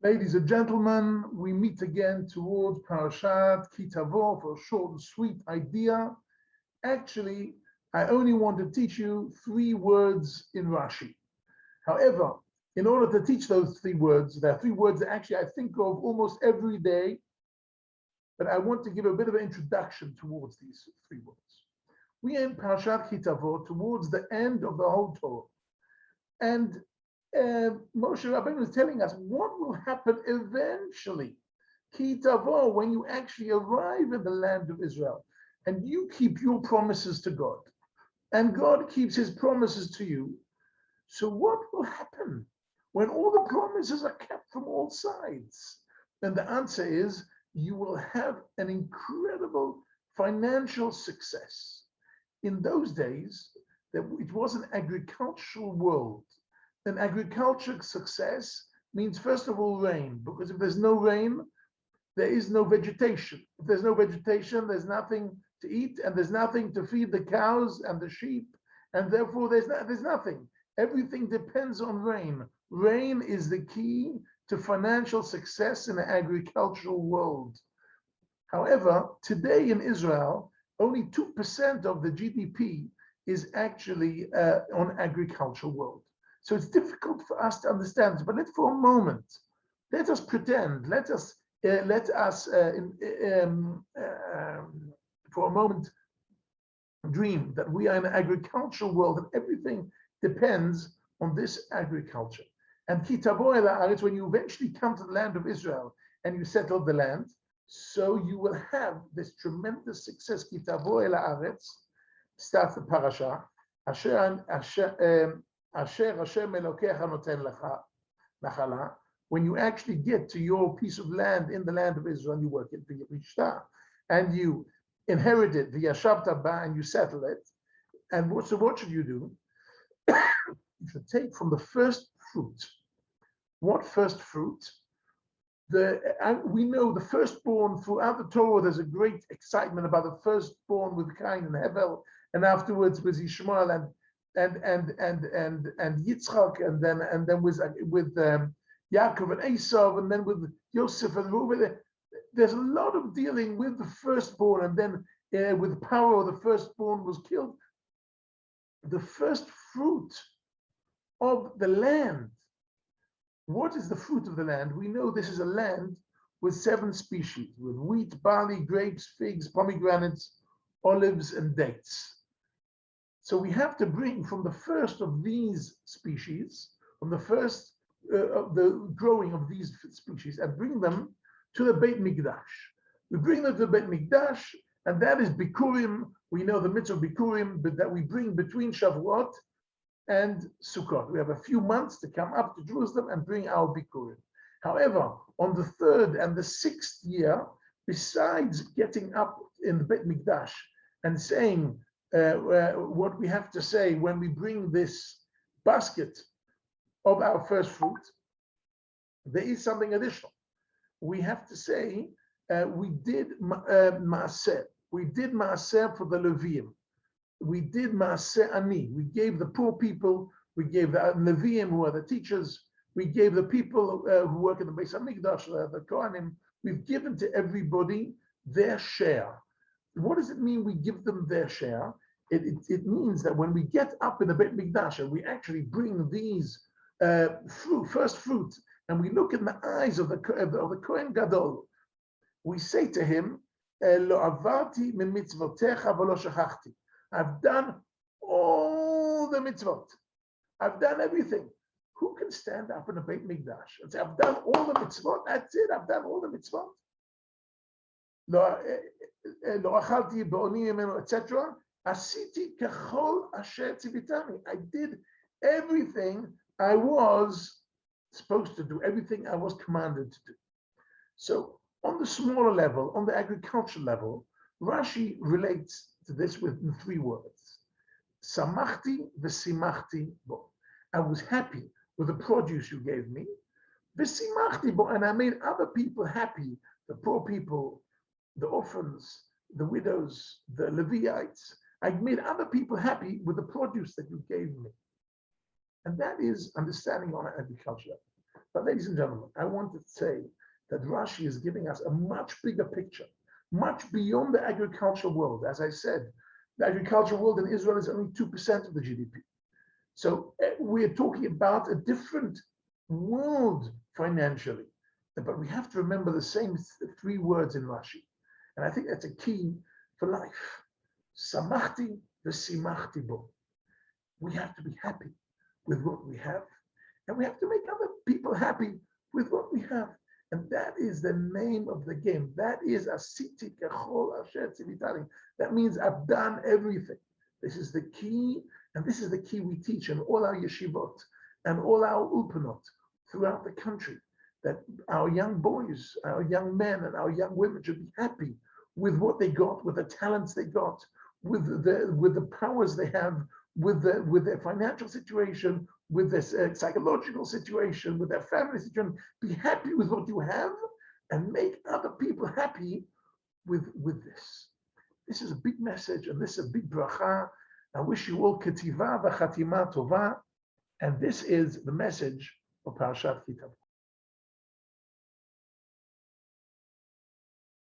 Ladies and gentlemen, we meet again towards Parshat Tavo for a short and sweet idea. Actually, I only want to teach you 3 words in Rashi. However, in order to teach those 3 words, there are 3 words that actually I think of almost every day, but I want to give a bit of an introduction towards these 3 words. We are in Parshat Tavo towards the end of the whole Torah. And Moshe Rabbeinu is telling us what will happen eventually. Ki Tavo, when you actually arrive in the land of Israel and you keep your promises to God and God keeps his promises to you. So what will happen when all the promises are kept from all sides? And the answer is you will have an incredible financial success. In those days, it was an agricultural world. An agricultural success means, first of all, rain, because if there's no rain, there is no vegetation. If there's no vegetation, there's nothing to eat, and there's nothing to feed the cows and the sheep, and therefore there's nothing. Everything depends on rain. Rain is the key to financial success in the agricultural world. However, today in Israel, only 2% of the GDP is actually on agricultural world. So it's difficult for us to understand this, but for a moment, let us pretend, for a moment, dream that we are in an agricultural world and everything depends on this agriculture. And Ki Tavo el haaretz, when you eventually come to the land of Israel and you settle the land, so you will have this tremendous success. Ki Tavo el haaretz starts the parasha. Asher Hashem Elokecha noten lecha nachala. When you actually get to your piece of land in the land of Israel, you work it v'yirishta, and you inherit it v'yashavta ba, and you settle it. And what should you do? You should take from the first fruit. What first fruit? We know the firstborn throughout the Torah. There's a great excitement about the firstborn with Cain and Hevel, and afterwards with Ishmael and Yitzchak, and then with Yaakov and Esau, and then with Yosef and Reuben. There's a lot of dealing with the firstborn, and then with Paro, the firstborn was killed. The first fruit of the land. What is the fruit of the land? We know this is a land with 7 species, with wheat, barley, grapes, figs, pomegranates, olives, and dates. So we have to bring from the first of these species, from the first of the growing of these species, and bring them to the Beit Mikdash. We bring them to the Beit Mikdash, and that is Bikurim. We know the mitzvah of Bikurim, but that we bring between Shavuot and Sukkot. We have a few months to come up to Jerusalem and bring our Bikurim. However, on the 3rd and the 6th year, besides getting up in the Beit Mikdash and saying what we have to say when we bring this basket of our first fruit, there is something additional. We have to say we did maaser. We did maaser for the Leviim. We did maaser ani. We gave the poor people. We gave the Leviim, who are the teachers. We gave the people who work in the Beis Hamikdash, the Kohanim. We've given to everybody their share. What does it mean we give them their share? It means that when we get up in the Beit Mikdash and we actually bring these first fruit, and we look in the eyes of the Kohen Gadol, we say to him, Lo avarti min mitzvotecha v'lo shachachti. I've done all the mitzvot. I've done everything. Who can stand up in the Beit Mikdash and say, I've done all the mitzvot? That's it. I've done all the mitzvot. Lo achalti ba'oni mimenu, etc. Asiti kachol asher tzivitani. I did everything I was supposed to do, everything I was commanded to do. So on the smaller level, on the agricultural level, Rashi relates to this with 3 words. Samachti v'simachti bo. I was happy with the produce you gave me. V'simachti bo, and I made other people happy, the poor people, the orphans, the widows, the Levites. I made other people happy with the produce that you gave me. And that is understanding on agriculture. But But ladies and gentlemen, I want to say that Rashi is giving us a much bigger picture, much beyond the agricultural world. As I said, the agricultural world in Israel is only 2% of the GDP. So we're talking about a different world financially. But we have to remember the same three words in Rashi. And I think that's a key for life. Samachti v'simachti bo. We have to be happy with what we have. And we have to make other people happy with what we have. And that is the name of the game. That is asiti kechol asher tzivitani. That means I've done everything. This is the key, and this is the key we teach in all our yeshivot and all our ulpanot throughout the country, that our young boys, our young men, and our young women should be happy with what they got, with the talents they got, with the powers they have, with their financial situation, with their psychological situation, with their family situation. Be happy with what you have and make other people happy with this. This is a big message, and this is a big bracha. I wish you all ketiva v'chatima tova, and this is the message of Parshat Tavo.